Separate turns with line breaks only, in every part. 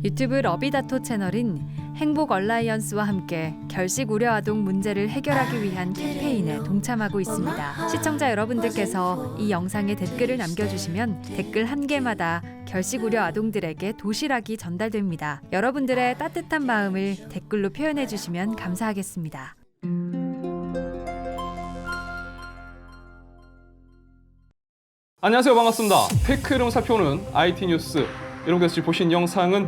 유튜브 러비다토 채널인 행복 얼라이언스와 함께 결식 우려 아동 문제를 해결하기 위한 캠페인에 동참하고 있습니다. 시청자 여러분들께서 이 영상에 댓글을 남겨주시면 댓글 한 개마다 결식 우려 아동들에게 도시락이 전달됩니다. 여러분들의 따뜻한 마음을 댓글로 표현해 주시면 감사하겠습니다.
안녕하세요, 반갑습니다. 테크 흐름 살펴보는 IT 뉴스. 여러분께서 지금 보신 영상은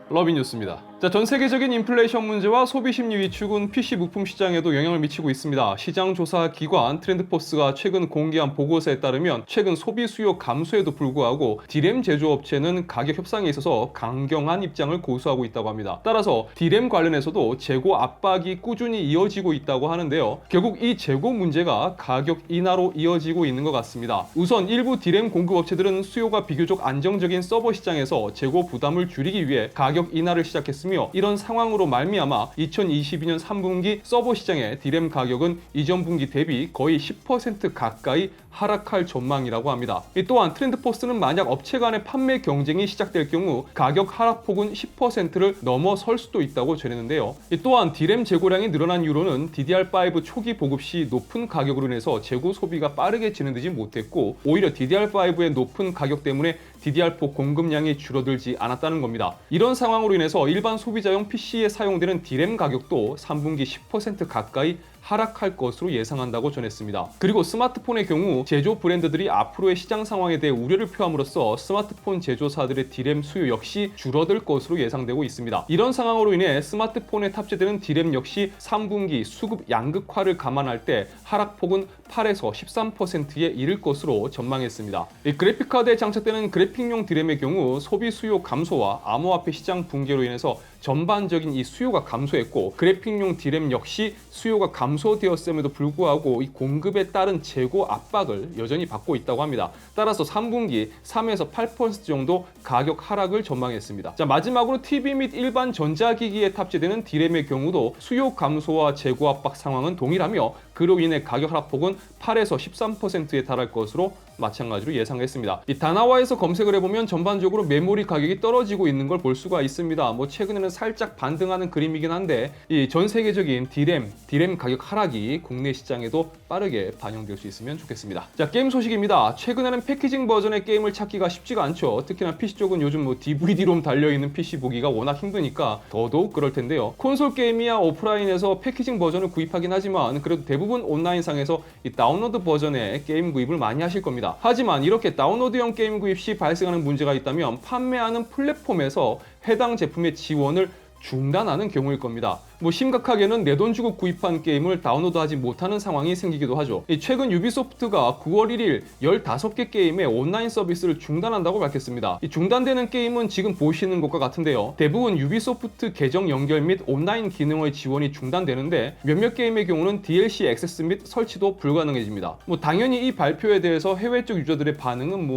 러비뉴스입니다. 자, 전 세계적인 인플레이션 문제와 소비 심리 위축은 PC 부품 시장에도 영향을 미치고 있습니다. 시장 조사 기관 트렌드포스가 최근 공개한 보고서에 따르면 최근 소비 수요 감소에도 불구하고 D램 제조업체는 가격 협상에 있어서 강경한 입장을 고수하고 있다고 합니다. 따라서 D램 관련해서도 재고 압박이 꾸준히 이어지고 있다고 하는데요. 결국 이 재고 문제가 가격 인하로 이어지고 있는 것 같습니다. 우선 일부 D램 공급업체들은 수요가 비교적 안정적인 서버 시장에서 재고 부담을 줄이기 위해 가격 인하를 시작했습니다. 이런 상황으로 말미암아 2022년 3분기 서버 시장의 D램 가격은 이전 분기 대비 거의 10% 가까이 하락할 전망이라고 합니다. 또한 트렌드포스는 만약 업체 간의 판매 경쟁이 시작될 경우 가격 하락폭은 10%를 넘어설 수도 있다고 전했는데요. 또한 D램 재고량이 늘어난 이유로는 DDR5 초기 보급 시 높은 가격으로 인해서 재고 소비가 빠르게 진행되지 못했고 오히려 DDR5의 높은 가격 때문에 DDR4 공급량이 줄어들지 않았다는 겁니다. 이런 상황으로 인해서 일반 소비자용 PC에 사용되는 D램 가격도 3분기 10% 가까이 하락할 것으로 예상한다고 전했습니다. 그리고 스마트폰의 경우 제조 브랜드들이 앞으로의 시장 상황에 대해 우려를 표함으로써 스마트폰 제조사들의 D램 수요 역시 줄어들 것으로 예상되고 있습니다. 이런 상황으로 인해 스마트폰에 탑재되는 D램 역시 3분기 수급 양극화를 감안할 때 하락폭은 8에서 13%에 이를 것으로 전망했습니다. 그래픽카드에 장착되는 그래픽용 D램의 경우 소비 수요 감소와 암호화폐 시장 붕괴로 인해서 전반적인 이 수요가 감소했고 그래픽용 D램 역시 수요가 감소되었음에도 불구하고 이 공급에 따른 재고 압박을 여전히 받고 있다고 합니다. 따라서 3분기 3에서 8% 정도 가격 하락을 전망했습니다. 자, 마지막으로 TV 및 일반 전자기기에 탑재되는 D램의 경우도 수요 감소와 재고 압박 상황은 동일하며 그로 인해 가격 하락폭은 8에서 13%에 달할 것으로 마찬가지로 예상했습니다. 이 다나와에서 검색을 해보면 전반적으로 메모리 가격이 떨어지고 있는 걸 볼 수가 있습니다. 최근에는 살짝 반등하는 그림이긴 한데 이 전 세계적인 D램 가격 하락이 국내 시장에도 빠르게 반영될 수 있으면 좋겠습니다. 자, 게임 소식입니다. 최근에는 패키징 버전의 게임을 찾기가 쉽지가 않죠. 특히나 PC 쪽은 요즘 DVD롬 달려있는 PC 보기가 워낙 힘드니까 더더욱 그럴 텐데요. 콘솔 게임이야 오프라인에서 패키징 버전을 구입하긴 하지만 그래도 대부분 온라인상에서 이 다운로드 버전의 게임 구입을 많이 하실 겁니다. 하지만 이렇게 다운로드형 게임 구입 시 발생하는 문제가 있다면 판매하는 플랫폼에서 해당 제품의 지원을 중단하는 경우일 겁니다. 심각하게는 내 돈 주고 구입한 게임을 다운로드하지 못하는 상황이 생기기도 하죠. 최근 유비소프트가 9월 1일 15개 게임의 온라인 서비스를 중단한다고 밝혔습니다. 중단되는 게임은 지금 보시는 것과 같은데요. 대부분 유비소프트 계정 연결 및 온라인 기능의 지원이 중단되는데 몇몇 게임의 경우는 DLC 액세스 및 설치도 불가능해집니다. 당연히 이 발표에 대해서 해외 쪽 유저들의 반응은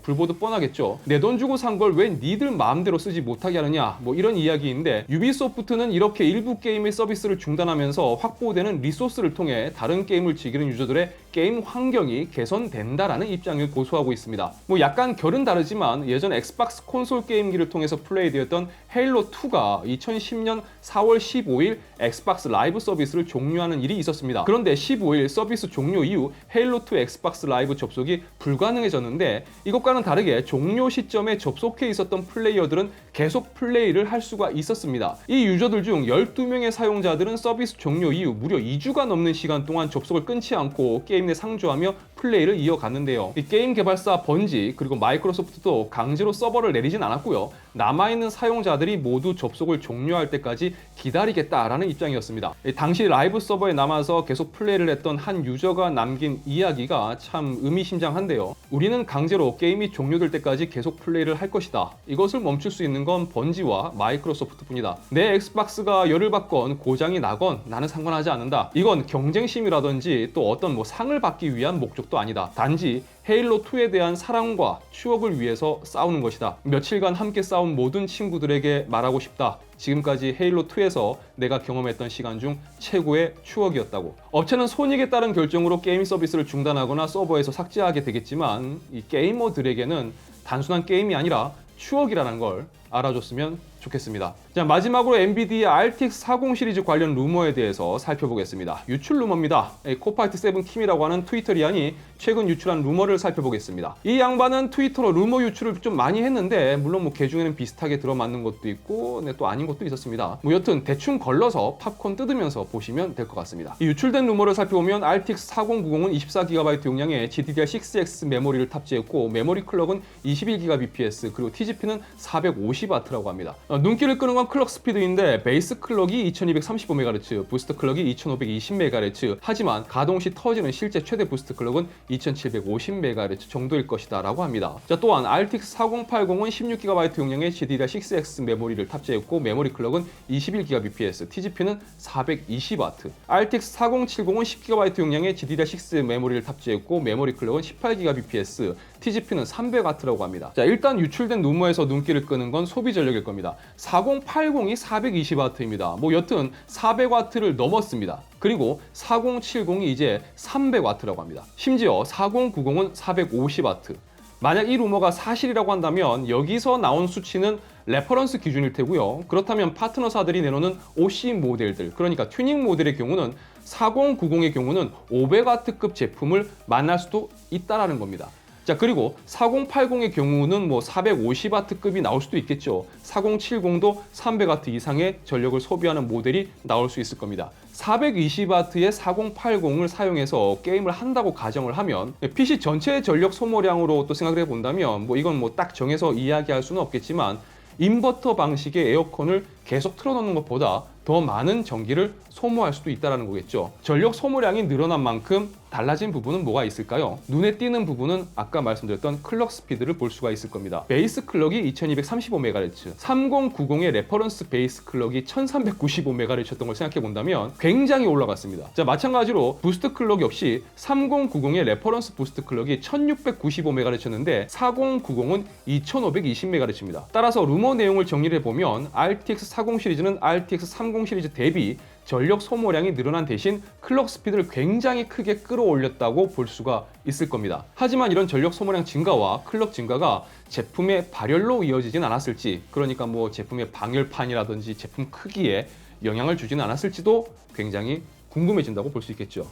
불보듯 뻔하겠죠. 내 돈 주고 산 걸 왜 니들 마음대로 쓰지 못하게 하느냐 이런 이야기인데 유비소프트는 이렇게 일부 게임의 서비스를 중단하면서 확보되는 리소스를 통해 다른 게임을 즐기는 유저들의 게임 환경이 개선된다라는 입장을 고수하고 있습니다. 약간 결은 다르지만 예전 엑스박스 콘솔 게임기를 통해서 플레이되었던 헤일로2가 2010년 4월 15일 엑스박스 라이브 서비스를 종료하는 일이 있었습니다. 그런데 15일 서비스 종료 이후 헤일로2 엑스박스 라이브 접속이 불가능해졌는데 이것과는 다르게 종료 시점에 접속해 있었던 플레이어들은 계속 플레이를 할 수가 있었습니다. 이 유저들 중 12명의 사용자들은 서비스 종료 이후 무려 2주가 넘는 시간 동안 접속을 끊지 않고 게임 내 상주하며 플레이를 이어갔는데요. 이 게임 개발사 번지 그리고 마이크로소프트도 강제로 서버를 내리진 않았고요. 남아있는 사용자들이 모두 접속을 종료할 때까지 기다리겠다라는 입장이었습니다. 당시 라이브 서버에 남아서 계속 플레이를 했던 한 유저가 남긴 이야기가 참 의미심장한데요. 우리는 강제로 게임이 종료될 때까지 계속 플레이를 할 것이다. 이것을 멈출 수 있는 건 번지와 마이크로소프트뿐이다. 내 엑스박스가 열을 받건 고장이 나건 나는 상관하지 않는다. 이건 경쟁심이라든지 또 어떤 상을 받기 위한 목적도 아니다. 단지 헤일로2에 대한 사랑과 추억을 위해서 싸우는 것이다. 며칠간 함께 싸운 모든 친구들에게 말하고 싶다. 지금까지 헤일로2에서 내가 경험했던 시간 중 최고의 추억이었다고. 업체는 손익에 따른 결정으로 게임 서비스를 중단하거나 서버에서 삭제하게 되겠지만 이 게이머들에게는 단순한 게임이 아니라 추억이라는 걸 알아줬으면 좋겠습니다. 자, 마지막으로 엔비디아 RTX 40 시리즈 관련 루머에 대해서 살펴보겠습니다. 유출 루머입니다. 코파이트 7 킴이라고 하는 트위터리안이 최근 유출한 루머를 살펴보겠습니다. 이 양반은 트위터로 루머 유출을 좀 많이 했는데 물론 뭐 그 중에는 비슷하게 들어맞는 것도 있고 또 아닌 것도 있었습니다. 뭐 여튼 대충 걸러서 팝콘 뜯으면서 보시면 될 것 같습니다. 이 유출된 루머를 살펴보면 RTX 4090은 24GB 용량의 GDDR6X 메모리를 탑재했고 메모리 클럭은 21Gbps 그리고 TGP는 450W라고 합니다. 눈길을 끄는 건 클럭 스피드인데 베이스 클럭이 2235MHz, 부스트 클럭이 2520MHz, 하지만 가동 시 터지는 실제 최대 부스트 클럭은 2750MHz 정도일 것이다 라고 합니다. 자, 또한 RTX 4080은 16GB 용량의 GDDR6X 메모리를 탑재했고 메모리 클럭은 21Gbps, TGP는 420W. RTX 4070은 10GB 용량의 GDDR6 메모리를 탑재했고 메모리 클럭은 18Gbps, TGP는 300W라고 합니다. 자, 일단 유출된 루머에서 눈길을 끄는 건 소비 전력일 겁니다. 4080이 420W입니다. 뭐 여튼 400W를 넘었습니다. 그리고 4070이 이제 300W라고 합니다. 심지어 4090은 450W. 만약 이 루머가 사실이라고 한다면 여기서 나온 수치는 레퍼런스 기준일 테고요. 그렇다면 파트너사들이 내놓는 OC 모델들, 그러니까 튜닝 모델의 경우는 4090의 경우는 500W급 제품을 만날 수도 있다라는 겁니다. 자, 그리고 4080의 경우는 뭐 450W급이 나올 수도 있겠죠. 4070도 300W 이상의 전력을 소비하는 모델이 나올 수 있을 겁니다. 420W의 4080을 사용해서 게임을 한다고 가정을 하면 PC 전체의 전력 소모량으로 또 생각을 해본다면 뭐 이건 뭐 딱 정해서 이야기할 수는 없겠지만 인버터 방식의 에어컨을 계속 틀어놓는 것보다 더 많은 전기를 소모할 수도 있다는 거겠죠. 전력 소모량이 늘어난 만큼 달라진 부분은 뭐가 있을까요? 눈에 띄는 부분은 아까 말씀드렸던 클럭 스피드를 볼 수가 있을 겁니다. 베이스 클럭이 2235MHz, 3090의 레퍼런스 베이스 클럭이 1395MHz였던 걸 생각해 본다면 굉장히 올라갔습니다. 자, 마찬가지로 부스트 클럭 역시 3090의 레퍼런스 부스트 클럭이 1695MHz였는데 4090은 2520MHz입니다. 따라서 루머 내용을 정리를 해보면 RTX 40 시리즈는 RTX 30 시리즈 대비 전력 소모량이 늘어난 대신 클럭 스피드를 굉장히 크게 끌어올렸다고 볼 수가 있을 겁니다. 하지만 이런 전력 소모량 증가와 클럭 증가가 제품의 발열로 이어지진 않았을지, 그러니까 뭐 제품의 방열판이라든지 제품 크기에 영향을 주지는 않았을지도 굉장히 궁금해진다고 볼 수 있겠죠.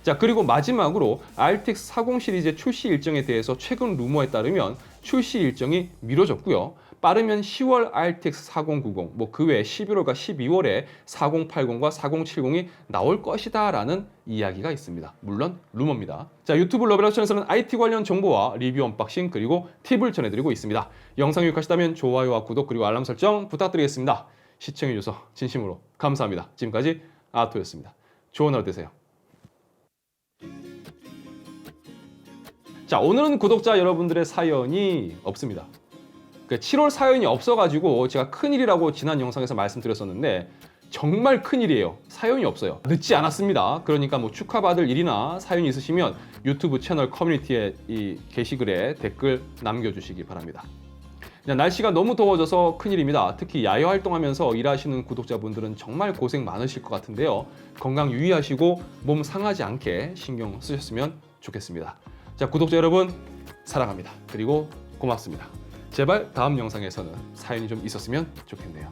자, 그리고 마지막으로 RTX 40 시리즈의 출시 일정에 대해서 최근 루머에 따르면 출시 일정이 미뤄졌고요. 빠르면 10월 RTX 4090, 뭐 그 외에 11월과 12월에 4080과 4070이 나올 것이다 라는 이야기가 있습니다. 물론 루머입니다. 자, 유튜브 러브레터에서는 IT 관련 정보와 리뷰 언박싱 그리고 팁을 전해드리고 있습니다. 영상 유익하시다면 좋아요와 구독 그리고 알람 설정 부탁드리겠습니다. 시청해주셔서 진심으로 감사합니다. 지금까지 아토였습니다. 좋은 하루 되세요. 자, 오늘은 구독자 여러분들의 사연이 없습니다. 7월 사연이 없어가지고 제가 큰일이라고 지난 영상에서 말씀드렸었는데 정말 큰일이에요. 사연이 없어요. 늦지 않았습니다. 그러니까 뭐 축하받을 일이나 사연이 있으시면 유튜브 채널 커뮤니티에 이 게시글에 댓글 남겨주시기 바랍니다. 날씨가 너무 더워져서 큰일입니다. 특히 야외 활동하면서 일하시는 구독자분들은 정말 고생 많으실 것 같은데요. 건강 유의하시고 몸 상하지 않게 신경 쓰셨으면 좋겠습니다. 자, 구독자 여러분 사랑합니다. 그리고 고맙습니다. 제발 다음 영상에서는 사연이 좀 있었으면 좋겠네요.